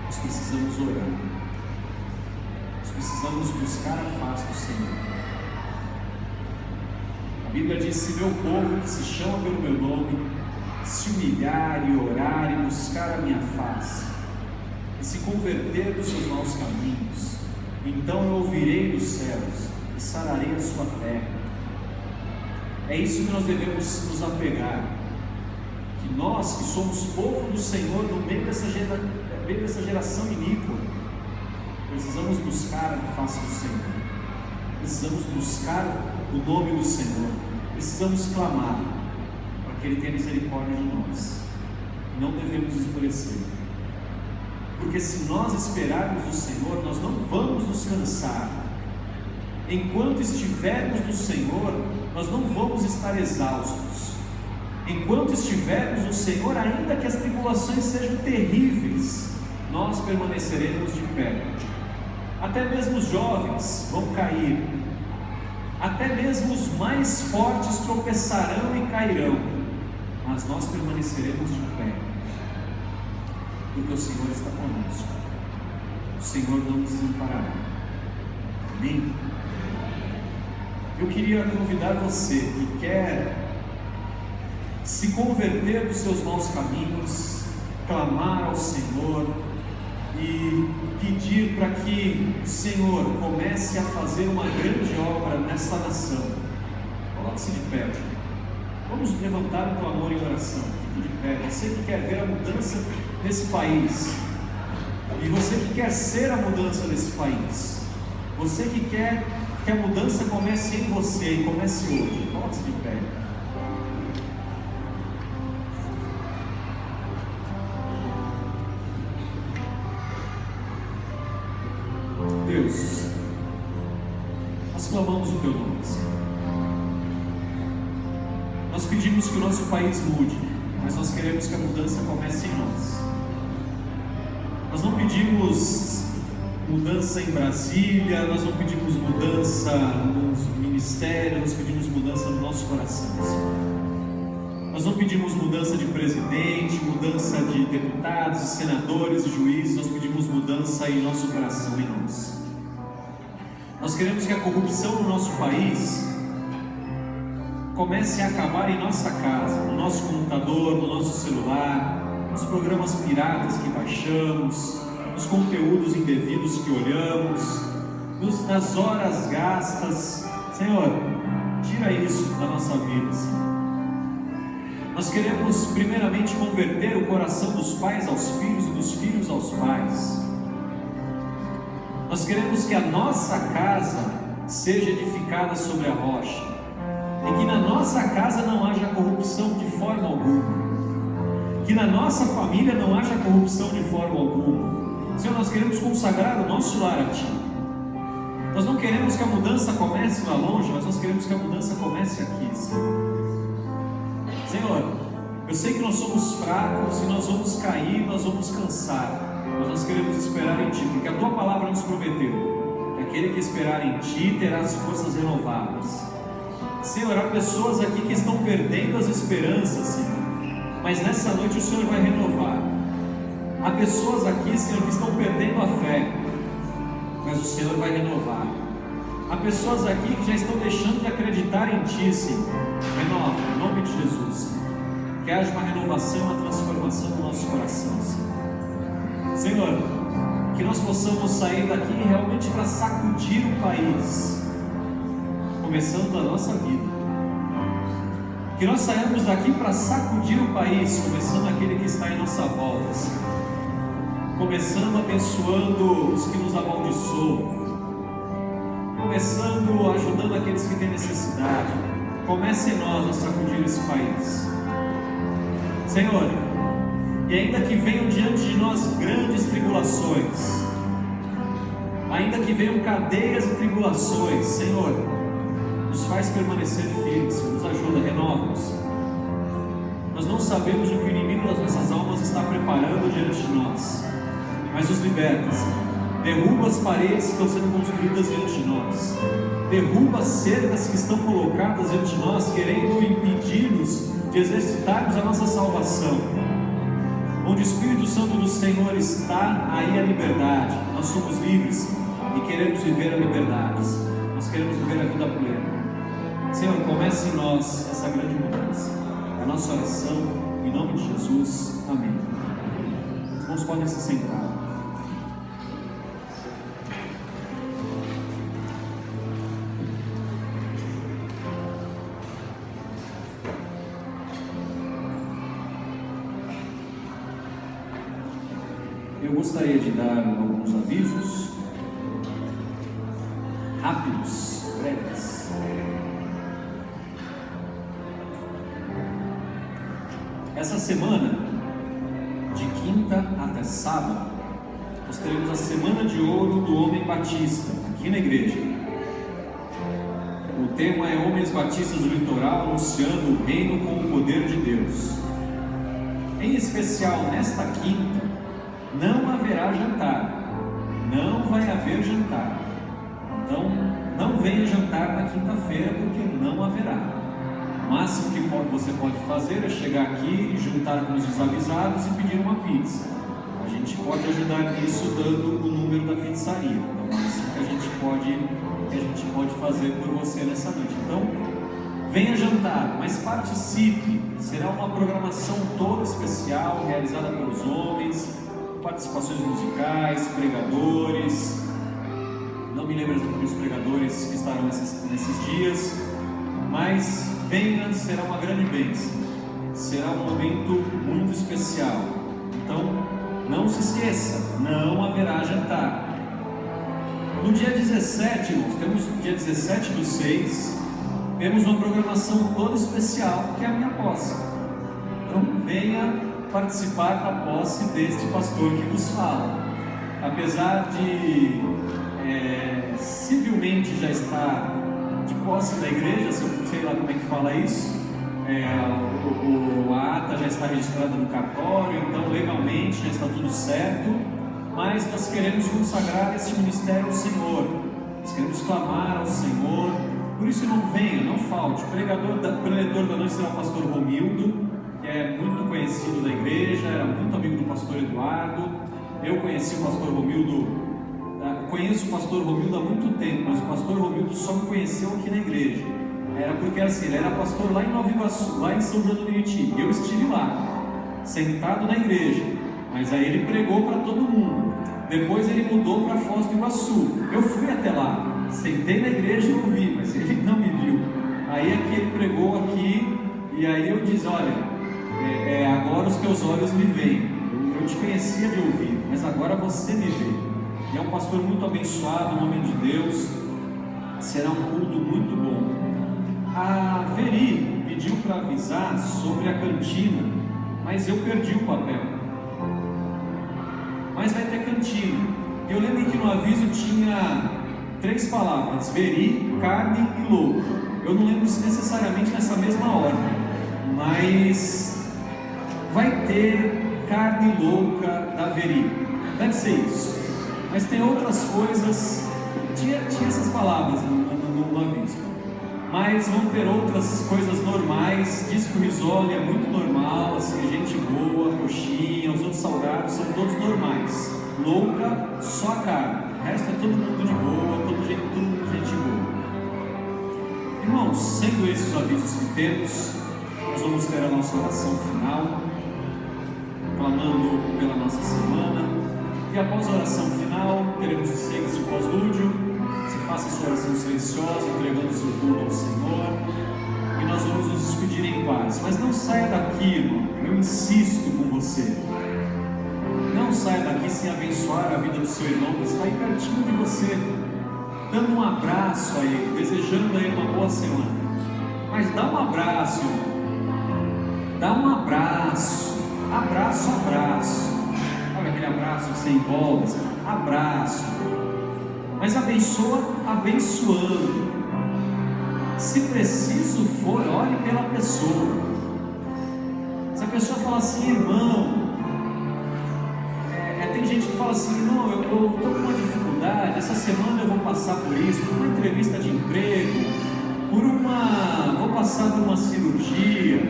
nós precisamos orar, nós precisamos buscar a face do Senhor. A Bíblia diz: se meu povo que se chama pelo meu nome se humilhar e orar e buscar a minha face e se converter dos seus maus caminhos, então eu ouvirei dos céus e sararei a sua terra. É isso que nós devemos nos apegar, que nós que somos povo do Senhor no meio dessa geração iníqua, precisamos buscar a face do Senhor, precisamos buscar o nome do Senhor, precisamos clamar para que Ele tenha misericórdia de nós. Não devemos esmorecer, porque se nós esperarmos do Senhor, nós não vamos nos cansar. Enquanto estivermos no Senhor, nós não vamos estar exaustos. Enquanto estivermos no Senhor, ainda que as tribulações sejam terríveis, nós permaneceremos de pé. Até mesmo os jovens vão cair, até mesmo os mais fortes tropeçarão e cairão, mas nós permaneceremos de pé, porque o Senhor está conosco, o Senhor não nos desamparará. Amém? Eu queria convidar você que quer se converter dos seus maus caminhos, clamar ao Senhor e pedir para que o Senhor comece a fazer uma grande obra nessa nação. Coloque-se de pé. Vamos levantar um clamor em oração. Fique de pé. Você que quer ver a mudança nesse país, e você que quer ser a mudança nesse país, você que quer que a mudança comece em você e comece hoje, coloque-se de pé. Deus, nós clamamos o Teu nome, Senhor. Nós pedimos que o nosso país mude, mas nós queremos que a mudança comece em nós. Nós não pedimos mudança em Brasília, nós não pedimos mudança nos ministérios, nós pedimos mudança no nosso coração, Senhor. Nós não pedimos mudança de presidente, mudança de deputados, de senadores e juízes, nós pedimos mudança em nosso coração, em nós. Nós queremos que a corrupção no nosso país comece a acabar em nossa casa, no nosso computador, no nosso celular, nos programas piratas que baixamos, nos conteúdos indevidos que olhamos, nas horas gastas. Senhor, tira isso da nossa vida, Senhor. Nós queremos primeiramente converter o coração dos pais aos filhos e dos filhos aos pais. Nós queremos que a nossa casa seja edificada sobre a rocha, e que na nossa casa não haja corrupção de forma alguma, que na nossa família não haja corrupção de forma alguma. Senhor, nós queremos consagrar o nosso lar a Ti. Nós não queremos que a mudança comece lá longe, mas nós queremos que a mudança comece aqui, Senhor. Senhor, eu sei que nós somos fracos e nós vamos cair, nós vamos cansar, mas nós queremos esperar em Ti, porque a Tua palavra nos prometeu aquele que esperar em Ti terá as forças renovadas. Senhor, há pessoas aqui que estão perdendo as esperanças, Senhor, mas nessa noite o Senhor vai renovar. Há pessoas aqui, Senhor, que estão perdendo a fé, mas o Senhor vai renovar. Há pessoas aqui que já estão deixando de acreditar em Ti, Senhor. Renova, em nome de Jesus. Que haja uma renovação, uma transformação no nosso coração, Senhor. Senhor, que nós possamos sair daqui realmente para sacudir o país, começando da nossa vida. Que nós saímos daqui para sacudir o país, começando aquele que está em nossa volta, Senhor. Começando abençoando os que nos amaldiçoam, começando ajudando aqueles que têm necessidade. Comece em nós a sacudir esse país, Senhor. E ainda que venham diante de nós grandes tribulações, ainda que venham cadeias e tribulações, Senhor, nos faz permanecer firmes, Senhor, nos ajuda, renova-nos. Nós não sabemos o que o inimigo das nossas almas está preparando diante de nós, mas nos liberta, Senhor. Derruba as paredes que estão sendo construídas diante de nós, derruba as cercas que estão colocadas diante de nós, querendo impedir-nos de exercitarmos a nossa salvação. Onde o Espírito Santo do Senhor está, aí a liberdade. Nós somos livres e queremos viver a liberdade. Nós queremos viver a vida plena. Senhor, comece em nós essa grande mudança. É a nossa oração, em nome de Jesus. Amém. Os irmãos podem se sentar. Eu gostaria de dar alguns avisos rápidos, breves. Essa semana, de quinta até sábado, nós teremos a Semana de Ouro do Homem Batista, aqui na igreja. O tema é Homens Batistas do Litoral anunciando o reino com o poder de Deus. Em especial, nesta quinta, não haverá jantar, não vai haver jantar. Então, não venha jantar na quinta-feira, porque não haverá. O máximo que você pode fazer é chegar aqui e juntar com os desavisados e pedir uma pizza. A gente pode ajudar nisso dando o número da pizzaria. É o máximo que a gente pode fazer por você nessa noite. Então, venha jantar, mas participe. Será uma programação toda especial, realizada pelos homens, participações musicais, pregadores. Não me lembro exatamente dos pregadores que estarão nesses dias, mas venha, será uma grande bênção, será um momento muito especial. Então, não se esqueça, não haverá jantar. No dia 17, irmãos, temos no dia 17/6, temos uma programação toda especial, que é a minha posse. Então, venha participar da posse deste pastor que vos fala. Apesar de civilmente já estar de posse da igreja, sei lá como é que fala isso, a ata já está registrada no cartório, então legalmente já está tudo certo, mas nós queremos consagrar este ministério ao Senhor, nós queremos clamar ao Senhor. Por isso não venha, não falte. O preletor da noite será o pastor Romildo, que é muito conhecido da igreja, era muito amigo do pastor Eduardo. Eu conheci o pastor Romildo, conheço o pastor Romildo há muito tempo, mas o pastor Romildo só me conheceu aqui na igreja. Era porque assim, ele era pastor lá em Nova Iguaçu, lá em São João do Meriti. Eu estive lá, sentado na igreja, mas aí ele pregou para todo mundo. Depois ele mudou para Foz do Iguaçu. Eu fui até lá, sentei na igreja e ouvi, mas ele não me viu. Aí é que ele pregou aqui, e aí eu disse: olha, agora os teus olhos me veem. Eu te conhecia de ouvir, mas agora você me vê. E é um pastor muito abençoado, um homem de Deus. Será um culto muito bom. A Veri pediu para avisar sobre a cantina, mas eu perdi o papel. Mas vai ter cantina. Eu lembro que no aviso tinha 3 palavras: Veri, carne e louco. Eu não lembro se necessariamente nessa mesma ordem, mas vai ter carne louca da Veri. Deve ser isso. Mas tem outras coisas Tinha essas palavras no aviso. Mas vão ter outras coisas normais. Diz que o risole é muito normal, assim, gente boa, coxinha, os outros salgados são todos normais. Louca, só a carne. O resto é todo mundo de boa, todo mundo gente boa. Irmãos, sendo esses os avisos que temos, nós vamos ter a nossa oração final, clamando pela nossa semana. E após a oração final, teremos os segredos de pós-lúdio. Você faça a sua oração silenciosa, entregando o seu culto ao Senhor, e nós vamos nos despedir em paz. Mas não saia daqui, irmão, eu insisto com você, não saia daqui sem abençoar a vida do seu irmão que está aí pertinho de você, dando um abraço a ele, desejando a ele uma boa semana. Mas dá um abraço, irmão, dá um abraço, abraço, sabe aquele abraço que você envolve, abraço. Mas abençoa abençoando. Se preciso for, ore pela pessoa. Se a pessoa fala assim, irmão, tem gente que fala assim, não, eu estou com uma dificuldade, essa semana eu vou passar por isso, por uma entrevista de emprego, vou passar por uma cirurgia,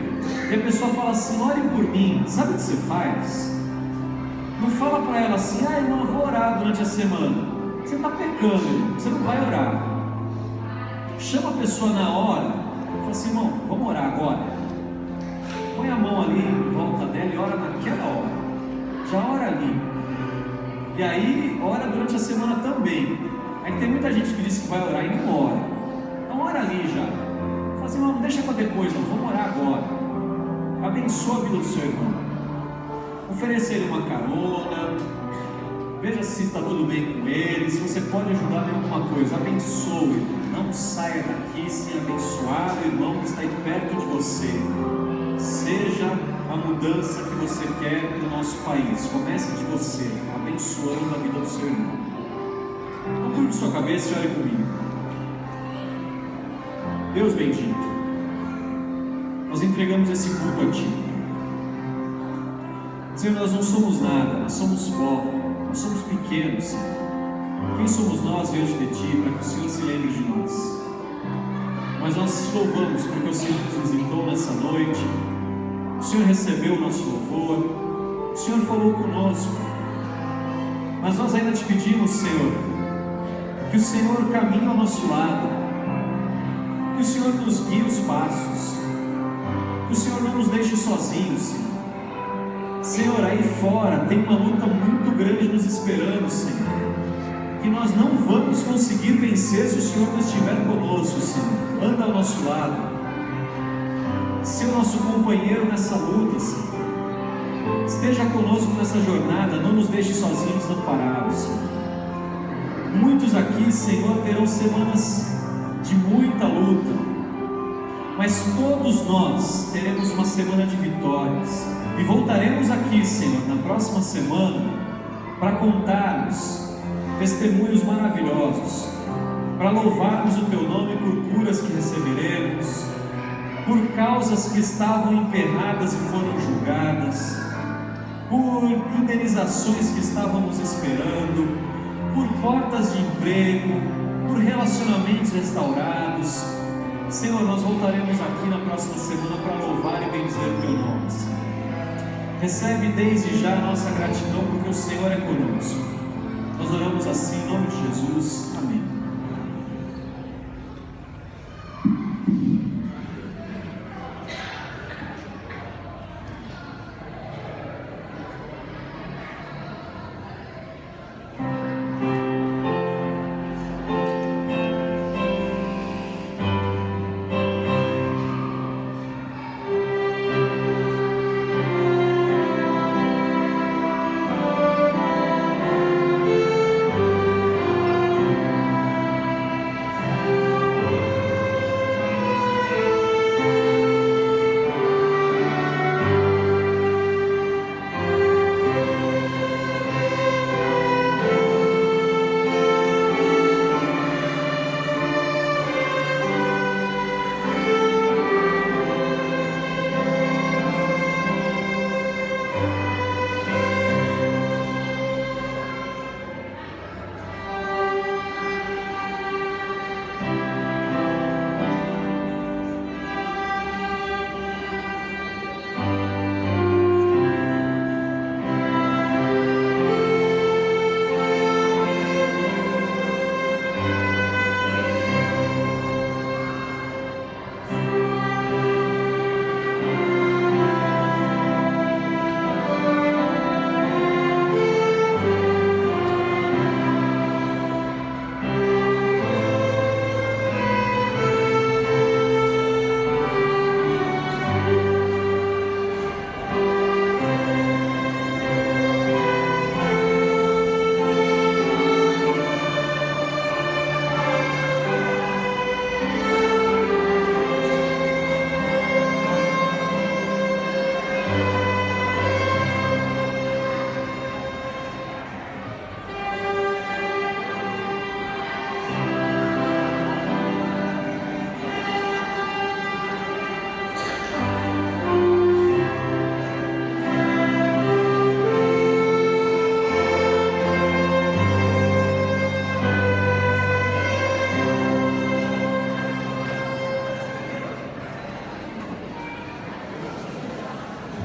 e a pessoa fala assim, ore por mim. Sabe o que você faz? Não fala para ela assim, irmão, eu vou orar durante a semana. Você está pecando, você não vai orar. Chama a pessoa na hora, fala assim, irmão, vamos orar agora. Põe a mão ali em volta dela e ora naquela hora. Já ora ali. E aí, ora durante a semana também. Aí tem muita gente que diz que vai orar e não ora. Então ora ali já. Fala assim, irmão, não deixa para depois, não, vamos orar agora. Abençoa a vida do seu irmão. Oferecer uma carona. Veja se está tudo bem com ele, se você pode ajudar em alguma coisa, abençoe. Não saia daqui sem abençoar o irmão que está aí perto de você. Seja a mudança que você quer no nosso país. Comece de você, abençoando a vida do seu irmão. Então curve sua cabeça e ore comigo. Deus bendito, nós entregamos esse culto a Ti. Senhor, nós não somos nada, nós somos pó. Nós somos pequenos, Senhor. Quem somos nós diante de Ti para que o Senhor se lembre de nós? Mas nós te louvamos porque o Senhor nos visitou nessa noite, o Senhor recebeu o nosso louvor, o Senhor falou conosco. Mas nós ainda te pedimos, Senhor, que o Senhor caminhe ao nosso lado, que o Senhor nos guie os passos, que o Senhor não nos deixe sozinhos, Senhor. Senhor, aí fora tem uma luta muito grande nos esperando, Senhor, que nós não vamos conseguir vencer se o Senhor não estiver conosco, Senhor. Anda ao nosso lado, ser o nosso companheiro nessa luta, Senhor. Esteja conosco nessa jornada, não nos deixe sozinhos, desamparados, Senhor. Muitos aqui, Senhor, terão semanas de muita luta, mas todos nós teremos uma semana de vitórias. E voltaremos aqui, Senhor, na próxima semana, para contarmos testemunhos maravilhosos, para louvarmos o Teu nome por curas que receberemos, por causas que estavam emperradas e foram julgadas, por indenizações que estávamos esperando, por portas de emprego, por relacionamentos restaurados. Senhor, nós voltaremos aqui na próxima semana para louvar e bendizer o Teu nome, Senhor. Recebe desde já a nossa gratidão, porque o Senhor é conosco. Nós oramos assim em nome de Jesus. Amém.